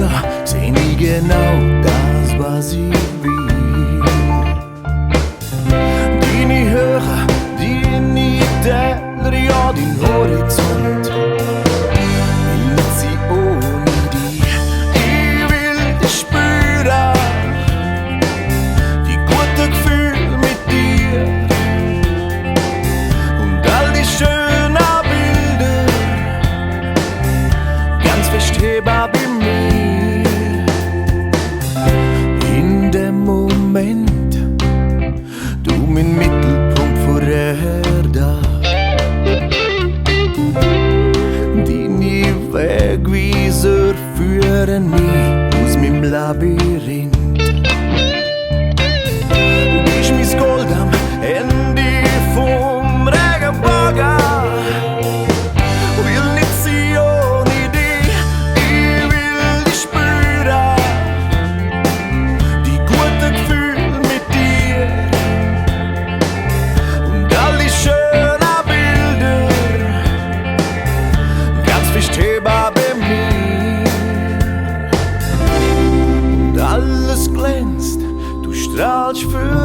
dir seh ich genau das, was ich will. Dini Höcha, Dini Täler, ja, dein Horizont will nicht sein ohne dich. Ich will dich spüren, die guten Gefühle mit dir und all die schönen Bilder, ganz fescht heba bei mir. In dem Moment, du mein Mittelpunkt vor Erda. Deine Wegwiiser führen mich aus meinem Labyrinth. Du bist mein Gold am Ende vom Regenbogen. Will nicht sein ohne dich, ich will dich spüren, die guten Gefühle mit dir und all die schönen Bilder, ganz fescht heba bei mir. Und alles glänzt, du strahlst für